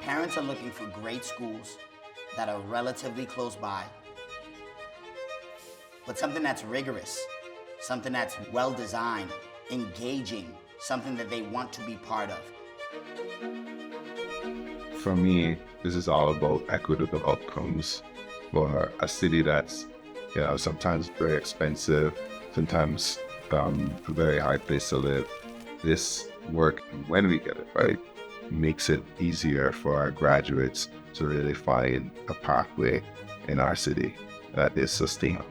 Parents are looking for great schools that are relatively close by, but something that's rigorous, something that's well-designed, engaging, something that they want to be part of. For me, this is all about equitable outcomes for a city that's, sometimes very expensive, sometimes a very high place to live. This work, when we get it right, makes it easier for our graduates to really find a pathway in our city that is sustainable.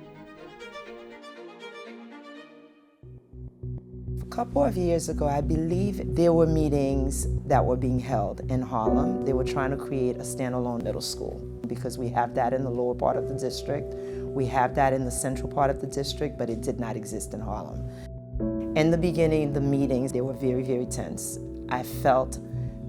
A couple of years ago, I believe there were meetings that were being held in Harlem. They were trying to create a standalone middle school because we have that in the lower part of the district. We have that in the central part of the district, but it did not exist in Harlem. In the beginning, the meetings, they were very, very tense. I felt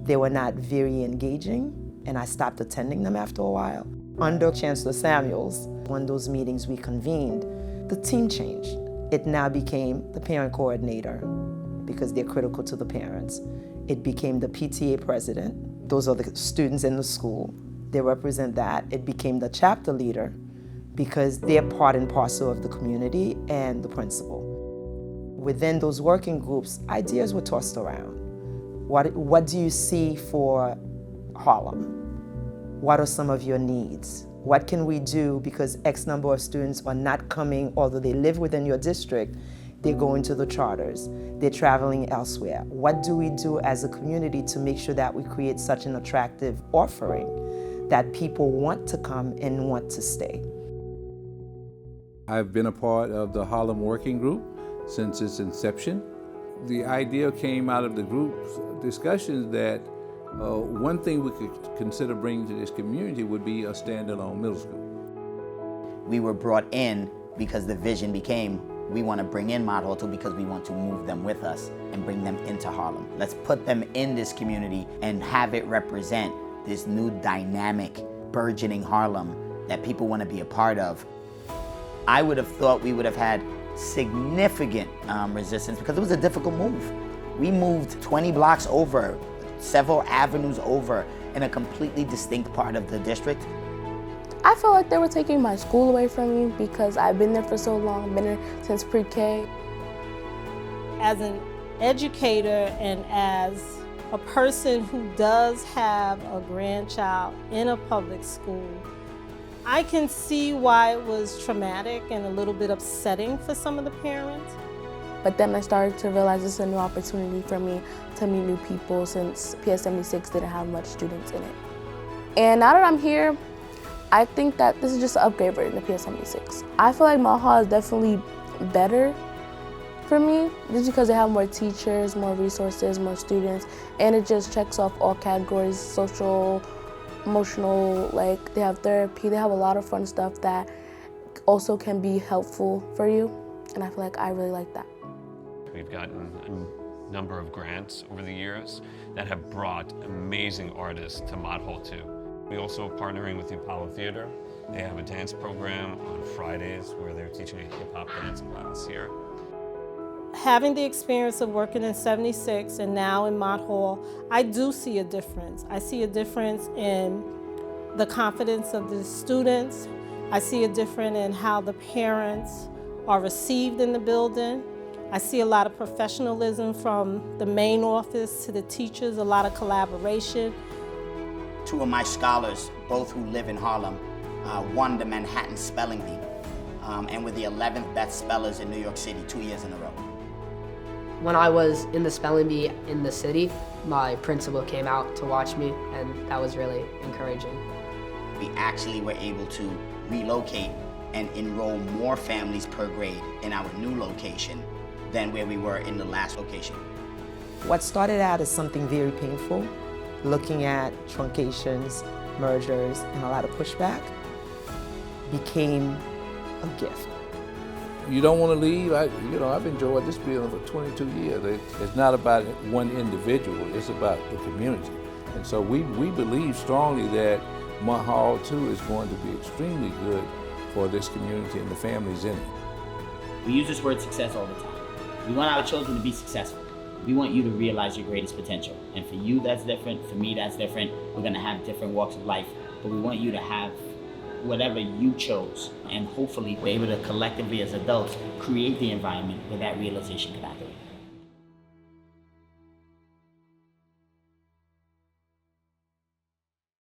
they were not very engaging, and I stopped attending them after a while. Under Chancellor Samuels, when those meetings we convened, the team changed. It now became the parent coordinator because they're critical to the parents. It became the PTA president. Those are the students in the school. They represent that. It became the chapter leader because they're part and parcel of the community, and the principal. Within those working groups, ideas were tossed around. What do you see for Harlem? What are some of your needs? What can we do because X number of students are not coming, although they live within your district, they're going to the charters, they're traveling elsewhere. What do we do as a community to make sure that we create such an attractive offering that people want to come and want to stay? I've been a part of the Harlem Working Group since its inception. The idea came out of the group's discussions that one thing we could consider bringing to this community would be a standalone middle school. We were brought in because the vision became, we want to bring in Mott Hall too because we want to move them with us and bring them into Harlem. Let's put them in this community and have it represent this new dynamic, burgeoning Harlem that people want to be a part of. I would have thought we would have had significant resistance because it was a difficult move. We moved 20 blocks over, several avenues over in a completely distinct part of the district. I feel like they were taking my school away from me because I've been there for so long, been there since pre-K. As an educator and as a person who does have a grandchild in a public school, I can see why it was traumatic and a little bit upsetting for some of the parents. But then I started to realize this is a new opportunity for me to meet new people since PS 76 didn't have much students in it. And now that I'm here, I think that this is just an upgrade version of PS 76. I feel like Mott Hall is definitely better for me just because they have more teachers, more resources, more students, and it just checks off all categories, social, emotional, like they have therapy, they have a lot of fun stuff that also can be helpful for you, and I feel like I really like that. We've gotten a number of grants over the years that have brought amazing artists to Mott Hall too. We also are partnering with the Apollo Theater. They have a dance program on Fridays where they're teaching a hip-hop dance class here. Having the experience of working in 76 and now in Mott Hall, I do see a difference. I see a difference in the confidence of the students. I see a difference in how the parents are received in the building. I see a lot of professionalism from the main office to the teachers, a lot of collaboration. Two of my scholars, both who live in Harlem, won the Manhattan Spelling Bee and were the 11th best spellers in New York City 2 years in a row. When I was in the spelling bee in the city, my principal came out to watch me, and that was really encouraging. We actually were able to relocate and enroll more families per grade in our new location than where we were in the last location. What started out as something very painful, looking at truncations, mergers, and a lot of pushback, became a gift. You don't want to leave. I've enjoyed this building for 22 years. It's not about one individual, it's about the community. And so we believe strongly that Mott Hall too is going to be extremely good for this community and the families in it. We use this word success all the time. We want our children to be successful. We want you to realize your greatest potential. And for you, that's different. For me, that's different. We're gonna have different walks of life, but we want you to have whatever you chose. And hopefully we're able to collectively as adults create the environment where that realization can happen.